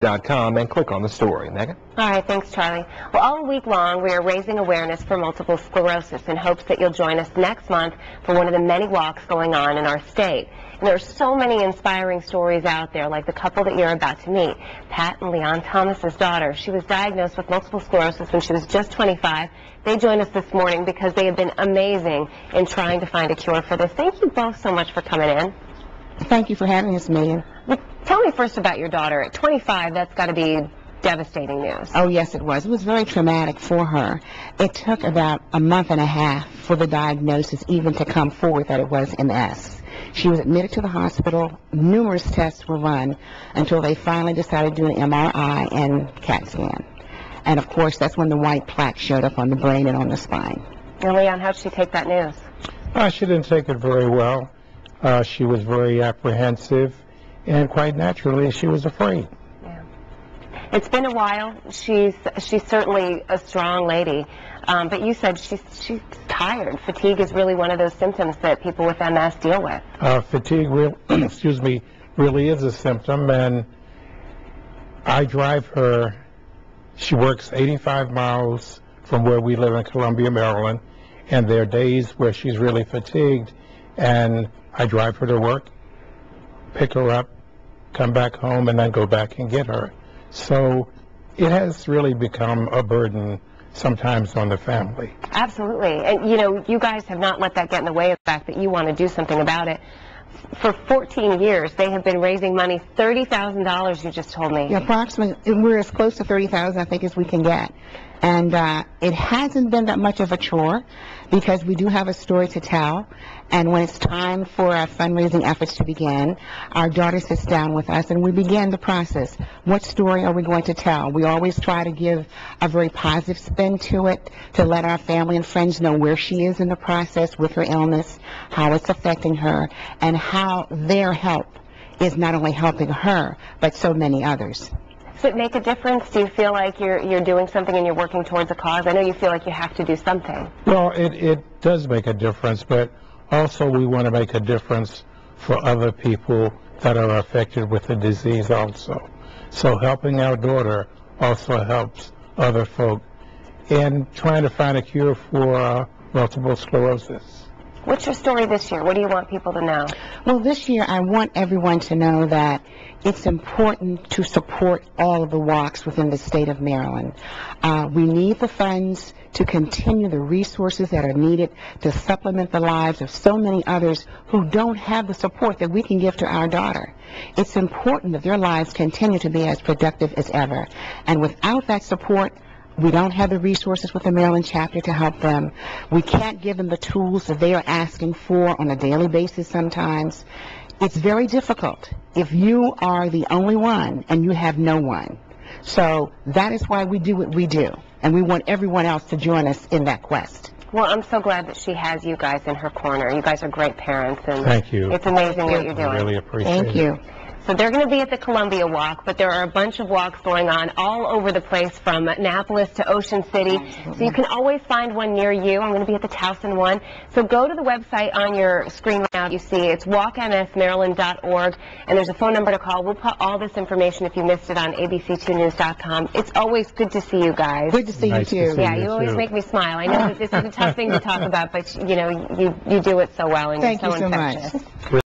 abcnews.com and click on the story. Megan? All right, thanks, Charlie. Well, all week long, we are raising awareness for multiple sclerosis in hopes that you'll join us next month for one of the many walks going on in our state. And there are so many inspiring stories out there, like the couple that you're about to meet, Pat and Leon Thomas's daughter. She was diagnosed with multiple sclerosis when she was just 25. They joined us this morning because they have been amazing in trying to find a cure for this. Thank you both so much for coming in. Thank you for having us, Megan. Tell me first about your daughter. At 25, that's got to be devastating news. Oh, yes, it was. It was very traumatic for her. It took about a month and a half for the diagnosis even to come forward that it was MS. She was admitted to the hospital. Numerous tests were run until they finally decided to do an MRI and CAT scan. And, of course, that's when the white plaque showed up on the brain and on the spine. And, Leon, how did she take that news? She didn't take it very well. She was very apprehensive, and quite naturally, she was afraid. Yeah. It's been a while. She's certainly a strong lady, but you said she's tired. Fatigue is really one of those symptoms that people with MS deal with. Fatigue, really is a symptom, and I drive her. She works 85 miles from where we live in Columbia, Maryland, and there are days where she's really fatigued, and I drive her to work, pick her up, come back home, and then go back and get her. So it has really become a burden sometimes on the family. Absolutely. And, you know, you guys have not let that get in the way of the fact that you want to do something about it. For 14 years, they have been raising money, $30,000, you just told me. Yeah, approximately. We're as close to $30,000, I think, as we can get. And it hasn't been that much of a chore because we do have a story to tell. And when it's time for our fundraising efforts to begin, our daughter sits down with us and we begin the process. What story are we going to tell? We always try to give a very positive spin to it, to let our family and friends know where she is in the process with her illness, how it's affecting her, and how their help is not only helping her, but so many others. Does it make a difference? Do you feel like you're doing something and you're working towards a cause? I know you feel like you have to do something. Well, it does make a difference, but also we want to make a difference for other people that are affected with the disease also. So helping our daughter also helps other folk in trying to find a cure for multiple sclerosis. What's your story this year? What do you want people to know? Well, this year I want everyone to know that it's important to support all of the walks within the state of Maryland. We need the funds to continue the resources that are needed to supplement the lives of so many others who don't have the support that we can give to our daughter. It's important that their lives continue to be as productive as ever. And without that support, we don't have the resources with the Maryland chapter to help them. We can't give them the tools that they are asking for on a daily basis sometimes. It's very difficult if you are the only one and you have no one. So that is why we do what we do. And we want everyone else to join us in that quest. Well, I'm so glad that she has you guys in her corner. You guys are great parents. And Thank you. It's amazing what you're doing. I really appreciate it. Thank you. So they're going to be at the Columbia Walk, but there are a bunch of walks going on all over the place from Annapolis to Ocean City. So you can always find one near you. I'm going to be at the Towson one. So go to the website on your screen right now. You see it's walkmsmaryland.org, and there's a phone number to call. We'll put all this information if you missed it on abc2news.com. It's always good to see you guys. Good to see Nice you to too. see Yeah, you you always too. make me smile. I know that this is a tough thing to talk about, but you know, you do it so well, and Thank you're you so so infectious. much.